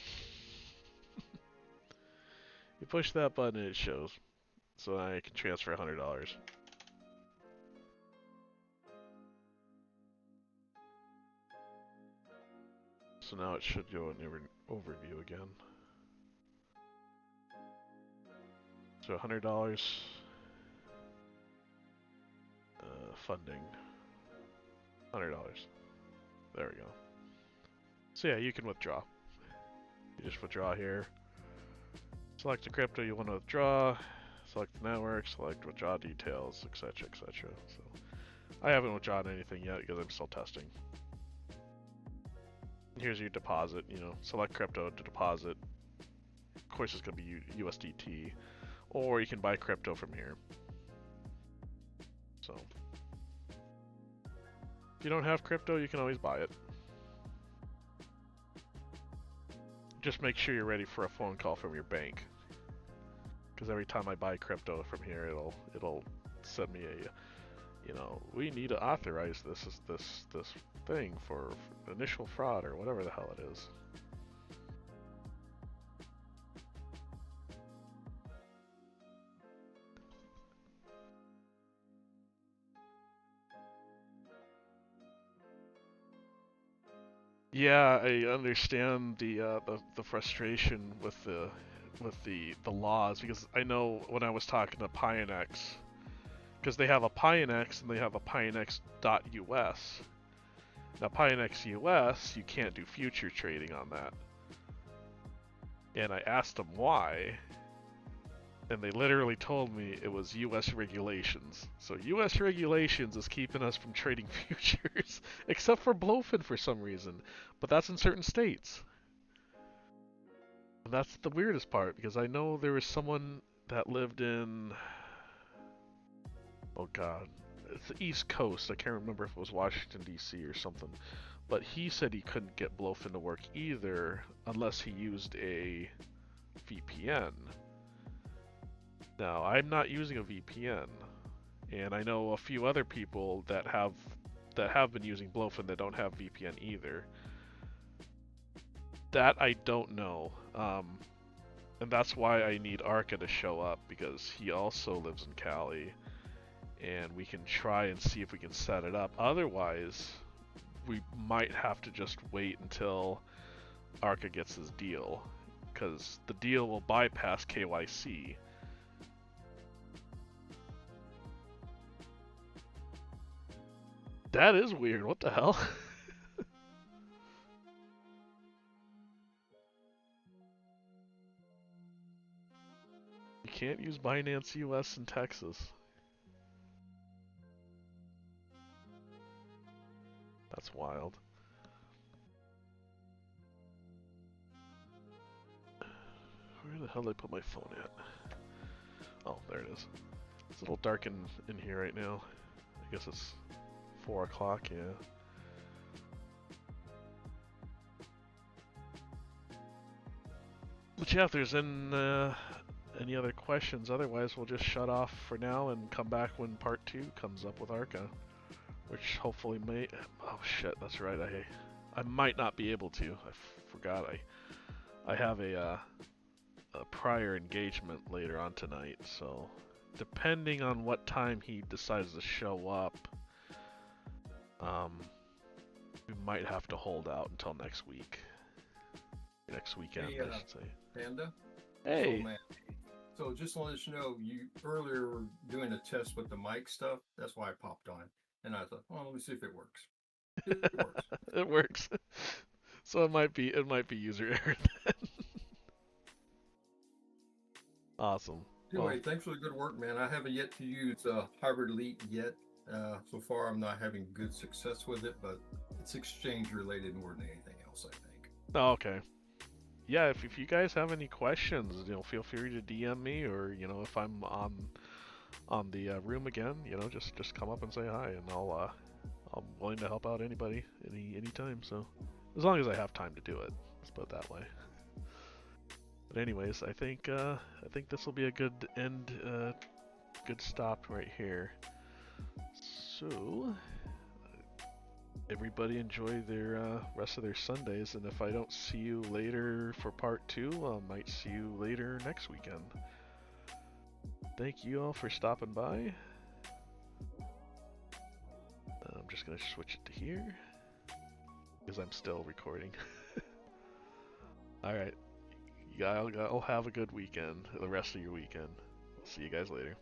You push that button and it shows. So I can transfer $100. So now it should go in overview again. So $100 funding. $100. There we go. So yeah, you can withdraw. You just withdraw here. Select the crypto you want to withdraw. Select the network. Select withdraw details, etc., etc. So I haven't withdrawn anything yet because I'm still testing. Here's your deposit. You know, select crypto to deposit. Of course, it's going to be USDT, or you can buy crypto from here. So if you don't have crypto, you can always buy it. Just make sure you're ready for a phone call from your bank, because every time I buy crypto from here, it'll send me a, you know, we need to authorize this thing for initial fraud or whatever the hell it is. Yeah, I understand the frustration with the laws, because I know when I was talking to Pionex, because they have a Pionex and they have a Pionex.us. Now Pionex US, you can't do future trading on that. And I asked them why, and they literally told me it was US regulations. So US regulations is keeping us from trading futures, except for BloFin for some reason. But that's in certain states. And that's the weirdest part, because I know there was someone that lived in, oh god, it's the East Coast. I can't remember if it was Washington DC or something. But he said he couldn't get BloFin to work either unless he used a VPN. Now, I'm not using a VPN, and I know a few other people that have been using BloFin that don't have VPN either. That I don't know, and that's why I need Arca to show up, because he also lives in Cali, and we can try and see if we can set it up. Otherwise, we might have to just wait until Arca gets his deal, because the deal will bypass KYC. That is weird. What the hell? You can't use Binance US in Texas. That's wild. Where the hell did I put my phone at? Oh, there it is. It's a little dark in here right now. I guess it's 4 o'clock, yeah. But yeah, if there's any other questions, otherwise we'll just shut off for now and come back when part 2 comes up with Arca. Which hopefully may... Oh shit, that's right, I might not be able to. I forgot I have a a prior engagement later on tonight, so depending on what time he decides to show up, we might have to hold out until next week. Next weekend, Hey, I should say. Panda. Hey. So man, so just to let you know, you earlier were doing a test with the mic stuff. That's why I popped on, and I thought, well, let me see if it works. It works. It works. So it might be user error then. Awesome. Anyway, Well, thanks for the good work, man. I haven't yet to use Hybrid Elite yet. So far, I'm not having good success with it, but it's exchange related more than anything else, I think. oh, okay. Yeah, if you guys have any questions, feel free to DM me, or if I'm on the room again, just come up and say hi, and I'm willing to help out anybody anytime. So as long as I have time to do it, let's put it that way. But anyways, I think this will be a good end, good stop right here. So everybody enjoy their rest of their Sundays, and if I don't see you later for part 2, I might see you later next weekend. Thank you all for stopping by. I'm just gonna switch it to here because I'm still recording. Alright, y'all have a good weekend, the rest of your weekend. See you guys later.